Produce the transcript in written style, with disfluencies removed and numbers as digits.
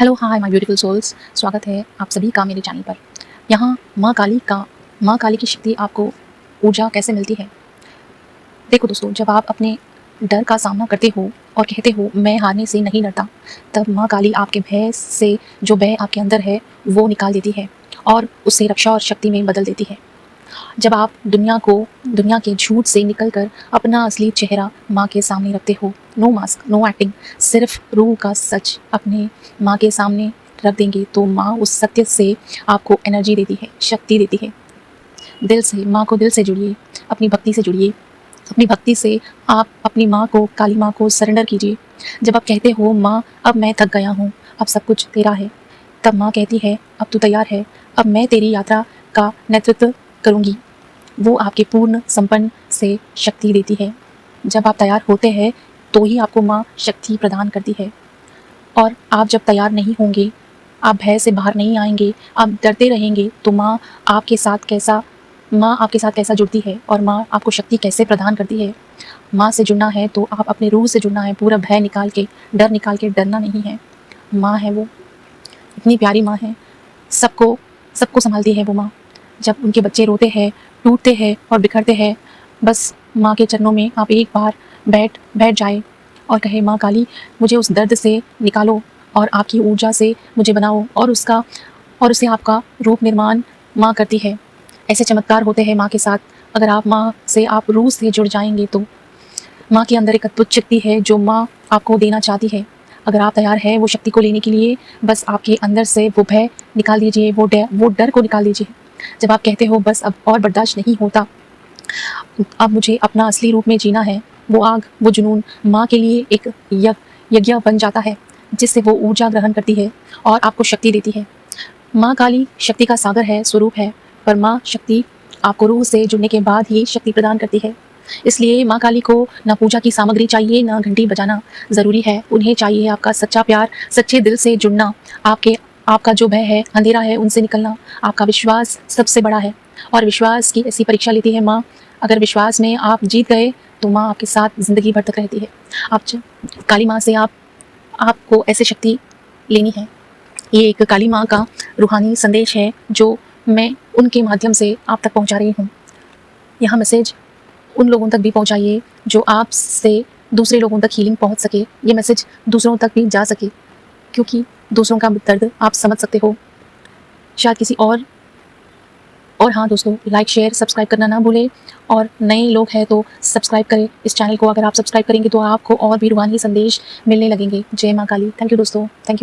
Hello hi my beautiful souls, स्वागत है आप सभी का मेरे चैनल पर। यहाँ माँ काली की शक्ति आपको ऊर्जा कैसे मिलती है। देखो दोस्तों, जब आप अपने डर का सामना करते हो और कहते हो मैं हारने से नहीं डरता, तब माँ काली आपके भय से जो भय आपके अंदर है वो निकाल देती है और उसे रक्षा और शक्ति में बदल देती है। जब आप दुनिया के झूठ से निकलकर अपना असली चेहरा माँ के सामने रखते हो, नो मास्क नो एक्टिंग, सिर्फ रूह का सच अपने माँ के सामने रख देंगे, तो माँ उस सत्य से आपको एनर्जी देती है, शक्ति देती है। दिल से माँ को दिल से जुड़िए, अपनी भक्ति से जुड़िए। अपनी भक्ति से आप अपनी माँ को, काली माँ को सरेंडर कीजिए। जब आप कहते हो माँ अब मैं थक गया हूँ, अब सब कुछ तेरा है, तब माँ कहती है अब तू तैयार है, अब मैं तेरी यात्रा का नेतृत्व करूँगी। वो आपके पूर्ण संपन्न से शक्ति देती है। जब आप तैयार होते हैं तो ही आपको माँ शक्ति प्रदान करती है। और आप जब तैयार नहीं होंगे, आप भय से बाहर नहीं आएंगे, आप डरते रहेंगे, तो माँ आपके साथ कैसा जुड़ती है और माँ आपको शक्ति कैसे प्रदान करती है। माँ से जुड़ना है तो आप अपने रूह से जुड़ना है, पूरा भय निकाल के, डर निकाल के, डरना नहीं है। माँ है वो, इतनी प्यारी माँ है, सबको सबको संभालती है वो माँ। जब उनके बच्चे रोते हैं, टूटते हैं और बिखरते हैं, बस माँ के चरणों में आप एक बार बैठ जाए और कहे माँ काली मुझे उस दर्द से निकालो और आपकी ऊर्जा से मुझे बनाओ, और उसे आपका रूप निर्माण माँ करती है। ऐसे चमत्कार होते हैं माँ के साथ। अगर आप माँ से, आप रूह से जुड़ जाएंगे तो माँ के अंदर एक अद्भुत शक्ति है जो माँ आपको देना चाहती है। अगर आप तैयार हैं वो शक्ति को लेने के लिए, बस आपके अंदर से वो भय निकाल दीजिए, वो डर को निकाल दीजिए। जब आप कहते हो बस अब और बर्दाश्त नहीं होता, अब मुझे अपना असली रूप में जीना है, वो आग, वो जुनून माँ के लिए एक यज्ञ बन जाता है, जिससे वो ऊर्जा ग्रहण करती है और आपको शक्ति देती है। माँ काली शक्ति का सागर है, स्वरूप है, पर माँ शक्ति आपको रूह से जुड़ने के बाद ही शक्ति प्रदान करती है। इसलिए माँ काली को ना पूजा की सामग्री चाहिए, ना घंटी बजाना ज़रूरी है। उन्हें चाहिए आपका सच्चा प्यार, सच्चे दिल से जुड़ना, आपका जो भय है, अंधेरा है, उनसे निकलना। आपका विश्वास सबसे बड़ा है और विश्वास की ऐसी परीक्षा लेती है माँ। अगर विश्वास में आप जीत गए तो माँ आपके साथ ज़िंदगी भर तक रहती है। काली माँ से आपको ऐसे शक्ति लेनी है। ये एक काली माँ का रूहानी संदेश है जो मैं उनके माध्यम से आप तक पहुँचा रही हूँ। यह मैसेज उन लोगों तक भी पहुँचाइए जो आपसे दूसरे लोगों तक हीलिंग पहुँच सके, ये मैसेज दूसरों तक भी जा सके, क्योंकि दूसरों का दर्द आप समझ सकते हो, शायद किसी और हाँ दोस्तों, लाइक शेयर सब्सक्राइब करना ना भूलें, और नए लोग हैं तो सब्सक्राइब करें इस चैनल को। अगर आप सब्सक्राइब करेंगे तो आपको और भी रूहानी संदेश मिलने लगेंगे। जय माँ काली। थैंक यू दोस्तों, थैंक यू।